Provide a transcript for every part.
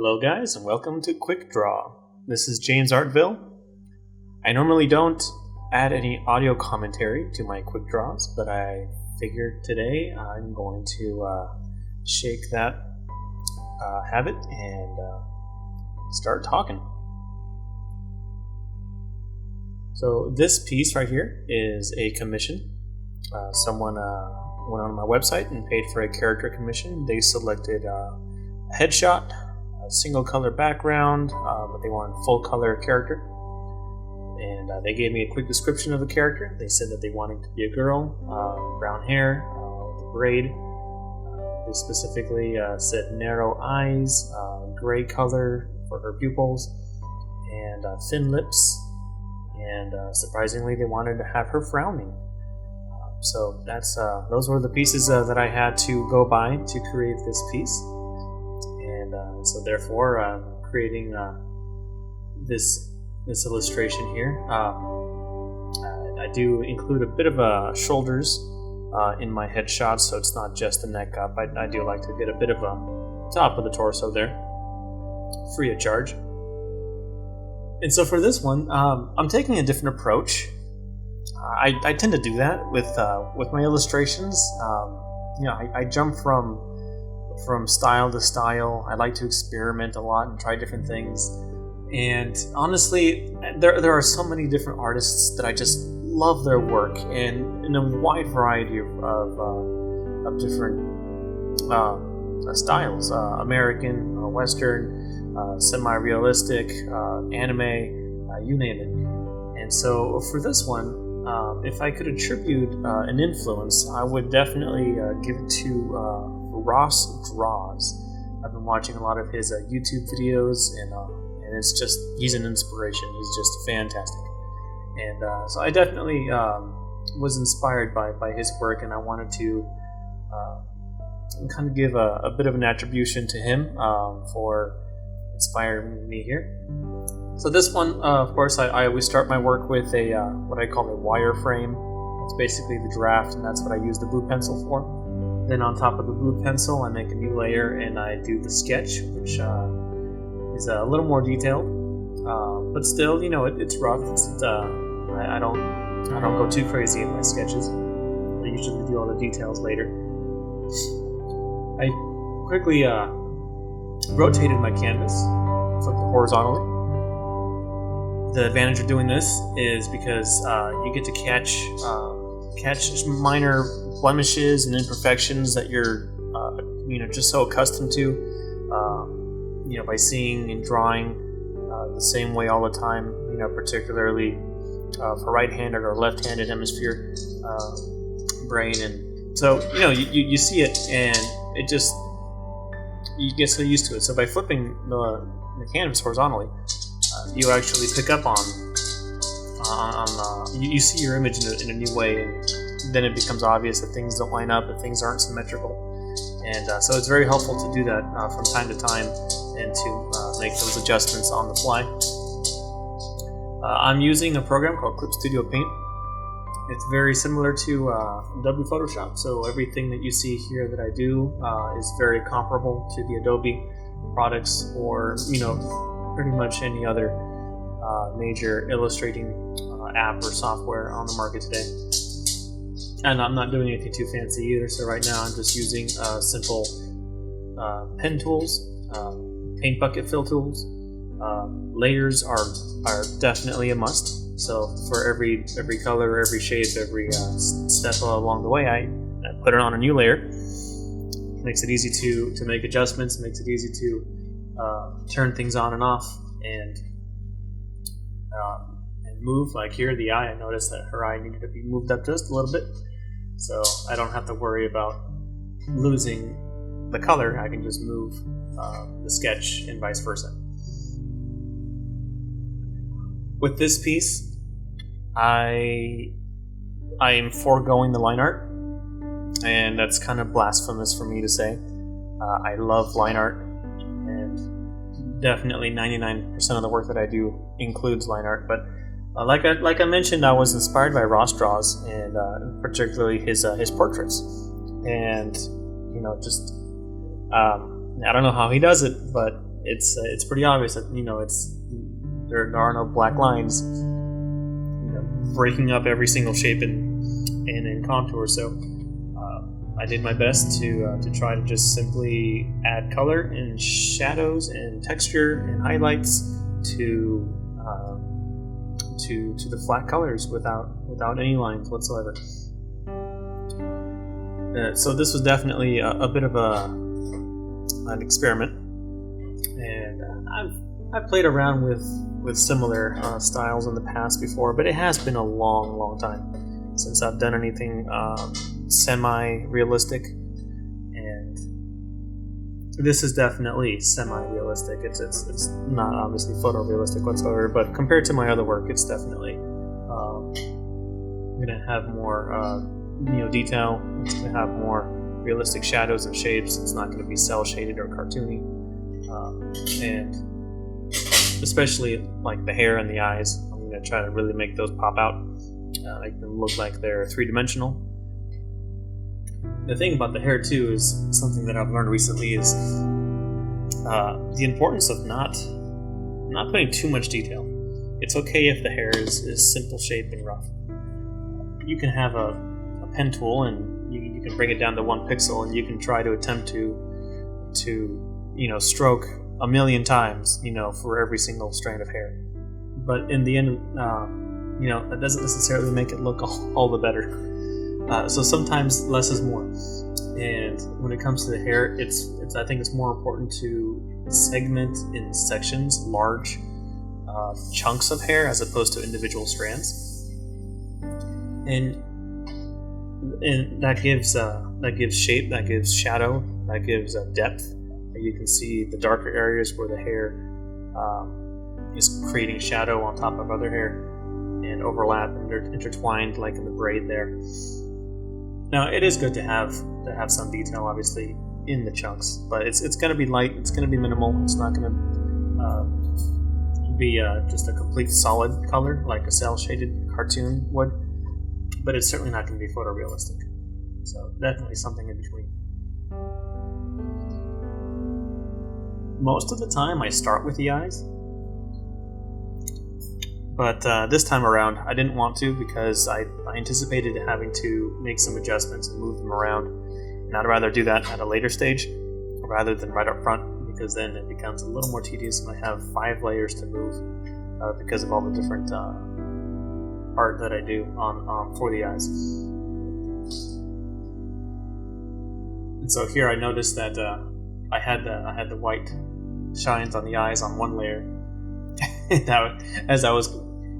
Hello guys and welcome to QuickDraw. This is James Ville. I normally don't add any audio commentary to my QuickDraws, but I figured today I'm going to shake that habit and start talking. So this piece right here is a commission. Someone went on my website and paid for a character commission. They selected a headshot, a single color background, but they wanted full color character. And they gave me a quick description of the character. They said that they wanted to be a girl, brown hair, with braid. They specifically said narrow eyes, gray color for her pupils, and thin lips. And surprisingly, they wanted to have her frowning. So that's those were the pieces that I had to go by to create this piece. And so therefore, I'm creating this illustration here. I do include a bit of shoulders in my headshot, so it's not just the neck up. I do like to get a bit of a top of the torso there, free of charge. And so for this one, I'm taking a different approach. I tend to do that with my illustrations. I jump from style to style. I like to experiment a lot and try different things. And honestly, there are so many different artists that I just love their work, and in a wide variety of different styles: American, Western, semi-realistic, anime, you name it. And so for this one, if I could attribute an influence, I would definitely give it to Ross Draws. I've been watching a lot of his YouTube videos, and it's just, he's an inspiration. He's just fantastic. And so I definitely was inspired by his work, and I wanted to kind of give a bit of an attribution to him for inspiring me here. So this one, of course, I always start my work with a what I call a wireframe. It's basically the draft, and that's what I use the blue pencil for. Then on top of the blue pencil, I make a new layer and I do the sketch, which is a little more detailed, but still, it's rough. I don't go too crazy in my sketches. I usually do all the details later. I quickly rotated my canvas, flipped it horizontally. The advantage of doing this is because you get to catch minor blemishes and imperfections that you're just so accustomed to by seeing and drawing the same way all the time, particularly for right-handed or left-handed hemisphere brain. And so you see it and it just, you get so used to it. So by flipping the canvas horizontally, you actually pick up on you see your image in a new way, and then it becomes obvious that things don't line up, that things aren't symmetrical. And so it's very helpful to do that from time to time and to make those adjustments on the fly. I'm using a program called Clip Studio Paint. It's very similar to Adobe Photoshop, so everything that you see here that I do is very comparable to the Adobe products, or pretty much any other major illustrating app or software on the market today. And I'm not doing anything too fancy either, so right now I'm just using simple pen tools, paint bucket fill tools. Layers are definitely a must. So for every color, every shape, every step along the way, I put it on a new layer. Makes it easy to make adjustments, makes it easy to turn things on and off, and move. Like here, the eye, I noticed that her eye needed to be moved up just a little bit, so I don't have to worry about losing the color. I can just move the sketch and vice versa. With this piece, I am foregoing the line art, and that's kind of blasphemous for me to say. I love line art, and definitely 99% of the work that I do includes line art. But like I mentioned, I was inspired by Ross Draws, and particularly his portraits. And I don't know how he does it, but it's pretty obvious that there are no black lines breaking up every single shape in contour. So I did my best to try to just simply add color and shadows and texture and highlights to the flat colors without any lines whatsoever. So this was definitely a bit of an experiment, and I've played around with similar styles in the past before, but it has been a long time since I've done anything semi-realistic, and this is definitely semi-realistic. It's not obviously photorealistic whatsoever, but compared to my other work, it's definitely going to have more detail. It's going to have more realistic shadows and shapes. It's not going to be cell shaded or cartoony, and especially like the hair and the eyes, I'm going to try to really make those pop out, make them look like they're three-dimensional. The thing about the hair too is something that I've learned recently is the importance of not putting too much detail. It's okay if the hair is simple shape and rough. You can have a pen tool and you can bring it down to 1 pixel, and you can try to attempt to stroke a million times for every single strand of hair. But in the end, that doesn't necessarily make it look all the better. So sometimes less is more, and when it comes to the hair, I think it's more important to segment in sections large chunks of hair as opposed to individual strands, and that gives shape, that gives shadow, that gives depth. You can see the darker areas where the hair is creating shadow on top of other hair and overlap and they're intertwined, like in the braid there. Now, it is good to have some detail, obviously, in the chunks, but it's going to be light. It's going to be minimal. It's not going to be just a complete solid color like a cell shaded cartoon would, but it's certainly not going to be photorealistic. So definitely something in between. Most of the time, I start with the eyes. But this time around, I didn't want to because I anticipated having to make some adjustments and move them around. And I'd rather do that at a later stage rather than right up front, because then it becomes a little more tedious and I have 5 layers to move because of all the different art that I do on for the eyes. And so here I noticed that I had the white shines on the eyes on one layer. And as I was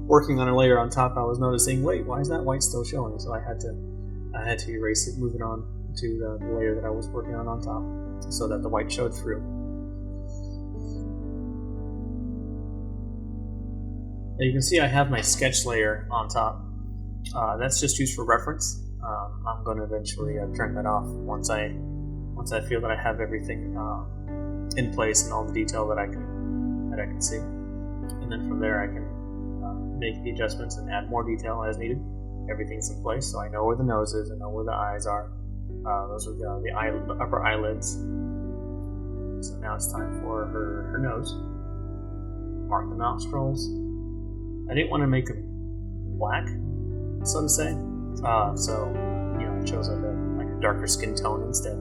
working on a layer on top, I was noticing, wait, why is that white still showing? So I had to erase it, move it on to the layer that I was working on top, so that the white showed through. Now you can see I have my sketch layer on top. That's just used for reference. I'm going to eventually turn that off once I feel that I have everything in place and all the detail that I can see. And then from there I can make the adjustments and add more detail as needed. Everything's in place, so I know where the nose is, I know where the eyes are. Those are the upper eyelids. So now it's time for her nose. Mark the nostrils. I didn't want to make them black, so to say. So I chose like a darker skin tone instead.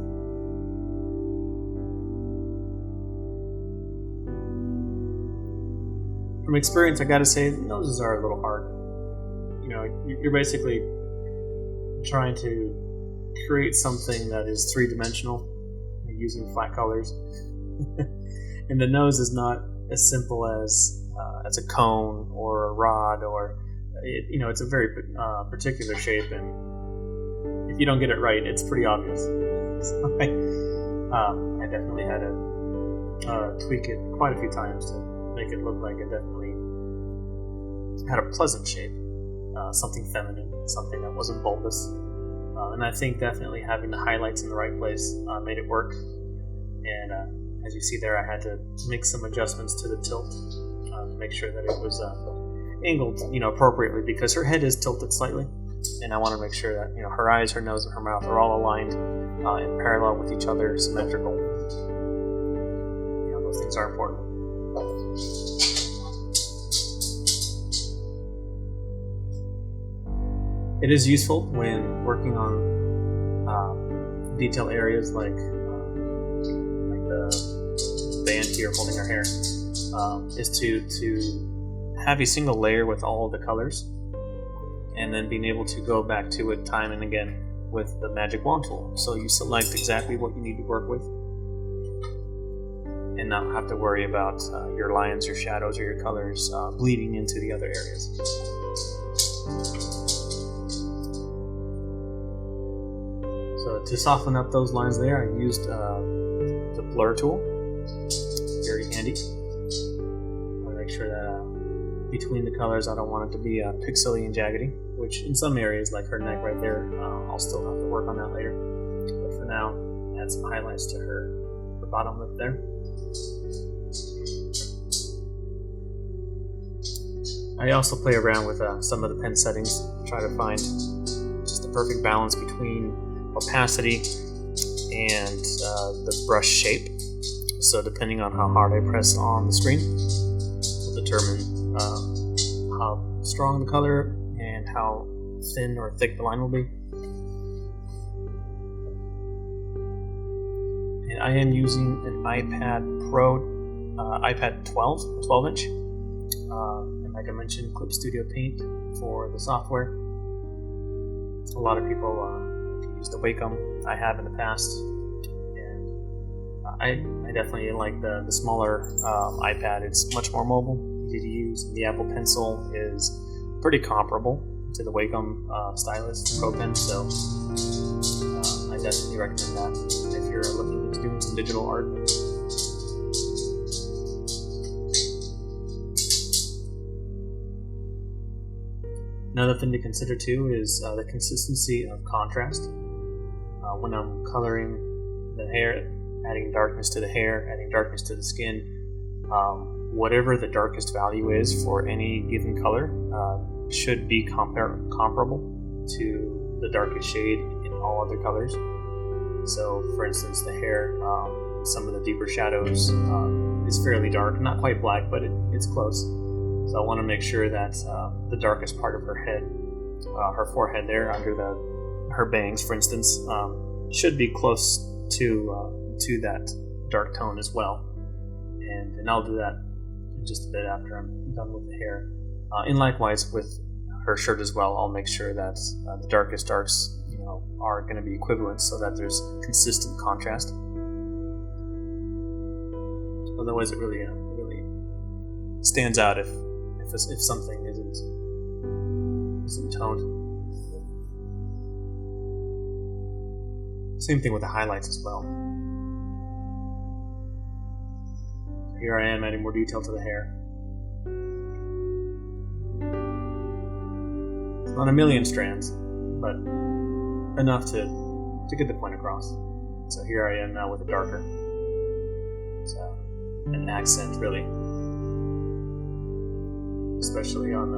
From experience, I gotta say, noses are a little hard. You're basically trying to create something that is three-dimensional using flat colors. And the nose is not as simple as a cone or a rod, or it's a very particular shape, and if you don't get it right, it's pretty obvious. So I definitely had to tweak it quite a few times to make it look like it definitely had a pleasant shape, something feminine, something that wasn't bulbous. And I think definitely having the highlights in the right place made it work. And as you see there, I had to make some adjustments to the tilt to make sure that it was angled, appropriately, because her head is tilted slightly, and I want to make sure that her eyes, her nose, and her mouth are all aligned in parallel with each other, symmetrical. those things are important. It is useful when working on detail areas like the band here holding her hair, is to have a single layer with all of the colors, and then being able to go back to it time and again with the magic wand tool. So you select exactly what you need to work with and not have to worry about your lines, your shadows, or your colors bleeding into the other areas. So to soften up those lines there, I used the blur tool. Very handy. I want to make sure that between the colors I don't want it to be pixely and jaggedy, which in some areas, like her neck right there, I'll still have to work on that later. But for now, add some highlights to her bottom lip there. I also play around with some of the pen settings, try to find just the perfect balance between opacity and the brush shape. So depending on how hard I press on the screen will determine how strong the color and how thin or thick the line will be. And I am using an iPad Pro, iPad 12-inch. And like I mentioned, Clip Studio Paint for the software. A lot of people use the Wacom. I have in the past. I definitely like the smaller iPad. It's much more mobile, easy to use. The Apple Pencil is pretty comparable to the Wacom stylus Pro Pen, so I definitely recommend that if you're looking into doing some digital art. Another thing to consider too is the consistency of contrast. When I'm coloring the hair, adding darkness to the hair, adding darkness to the skin, whatever the darkest value is for any given color should be comparable to the darkest shade in all other colors. So for instance, the hair, some of the deeper shadows is fairly dark, not quite black, but it's close. So I want to make sure that the darkest part of her head, her forehead there under her bangs for instance, should be close to that dark tone as well, and I'll do that in just a bit after I'm done with the hair. And likewise with her shirt as well, I'll make sure that the darkest darks, are going to be equivalent, so that there's consistent contrast. Otherwise, it really stands out if something isn't toned. Same thing with the highlights as well. Here I am adding more detail to the hair. Not a million strands, but enough to get the point across. So here I am now with a darker. So an accent really, especially on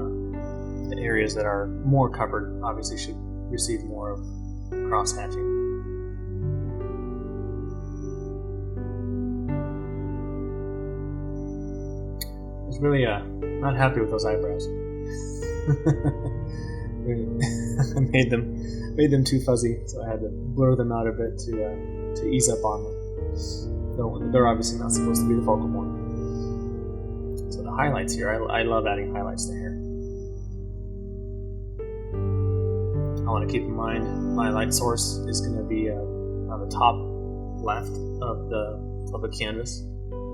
the areas that are more covered, obviously should receive more of cross hatching. Really not happy with those eyebrows. I made them too fuzzy, so I had to blur them out a bit to ease up on them. They're obviously not supposed to be the focal point. So the highlights here, I love adding highlights to hair. I want to keep in mind my light source is going to be on the top left of the canvas,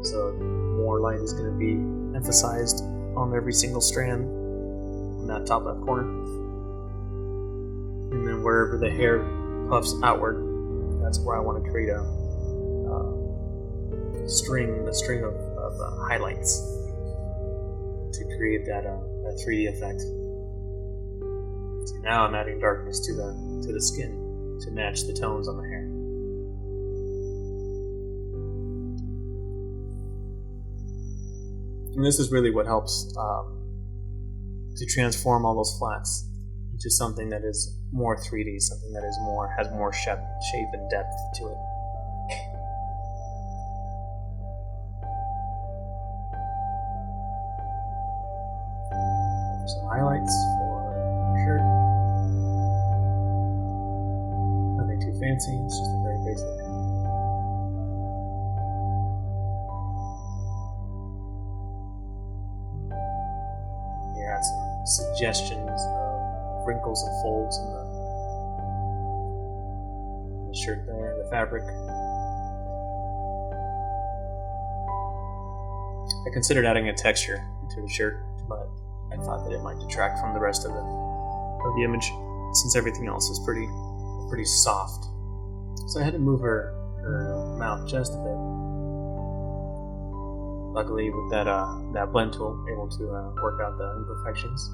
so more light is going to be emphasized on every single strand in that top left corner. And then wherever the hair puffs outward, that's where I want to create a string of highlights to create that 3D effect. So now I'm adding darkness to the skin to match the tones on the hair. And this is really what helps to transform all those flats into something that is more 3D, something that is has more shape and depth to it. fancy, it's just a very basic. Here I had some suggestions of wrinkles and folds in the shirt there, the fabric. I considered adding a texture to the shirt, but I thought that it might detract from the rest of the image, since everything else is pretty soft. So I had to move her mouth just a bit. Luckily, with that blend tool, able to work out the imperfections.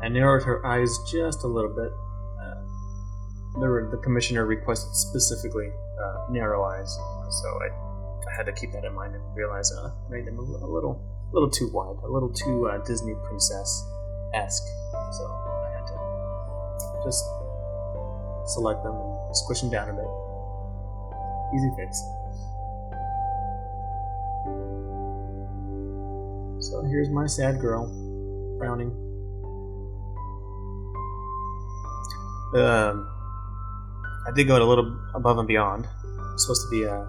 I narrowed her eyes just a little bit. The commissioner requested specifically narrow eyes, so I had to keep that in mind and realize I made them a little too wide, a little too Disney princess-esque. So I had to just select them and squish them down a bit. Easy fix. So here's my sad girl, frowning. I did go a little above and beyond. It's supposed to be a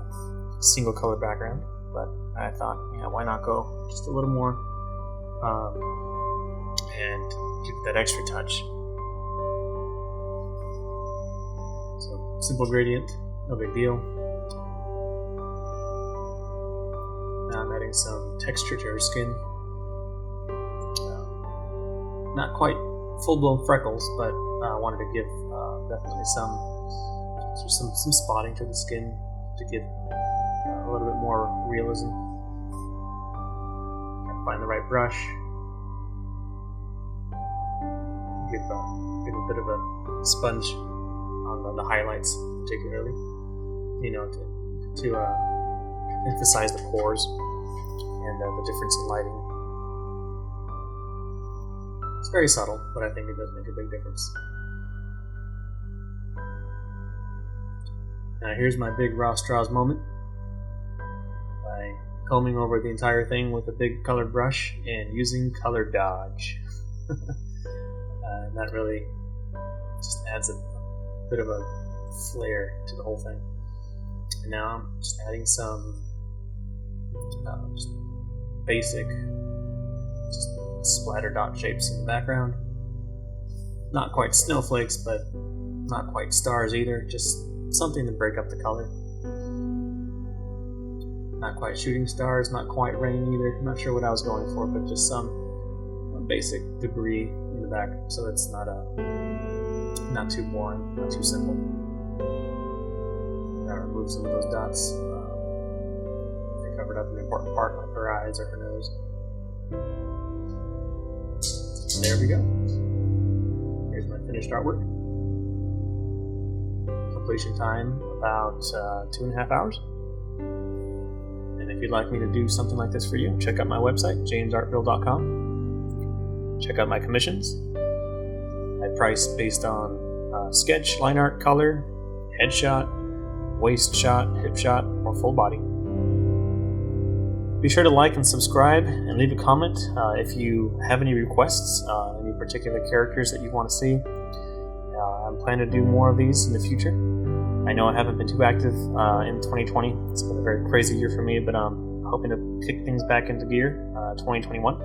single color background, but I thought, why not go just a little more and give it that extra touch. So simple gradient, no big deal. Now I'm adding some texture to her skin. Not quite full-blown freckles, but I wanted to give definitely some spotting to the skin to give a little bit more realism. Gotta find the right brush. Give a bit of a sponge on the highlights, particularly, to emphasize the pores and the difference in lighting. It's very subtle, but I think it does make a big difference. Now here's my big raw straws moment. By combing over the entire thing with a big colored brush and using color dodge. And that really just adds a bit of a flair to the whole thing. And now I'm just adding some just basic just splatter dot shapes in the background. Not quite snowflakes, but not quite stars either. Just something to break up the color. Not quite shooting stars, not quite rain either. I'm not sure what I was going for, but just some basic debris in the back, so it's not too boring, not too simple. Gotta remove some of those dots. They covered up an important part, like her eyes or her nose. There we go. Here's my finished artwork. Completion time about 2.5 hours. And if you'd like me to do something like this for you, check out my website, jamesartville.com. Check out my commissions. I price based on sketch, line art, color, headshot, waist shot, hip shot, or full body. Be sure to like and subscribe and leave a comment if you have any requests, any particular characters that you want to see. I'm planning to do more of these in the future. I know I haven't been too active in 2020. It's been a very crazy year for me, but I'm hoping to kick things back into gear 2021.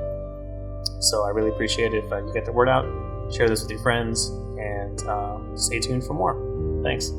So I really appreciate it if you get the word out, share this with your friends, and stay tuned for more. Thanks.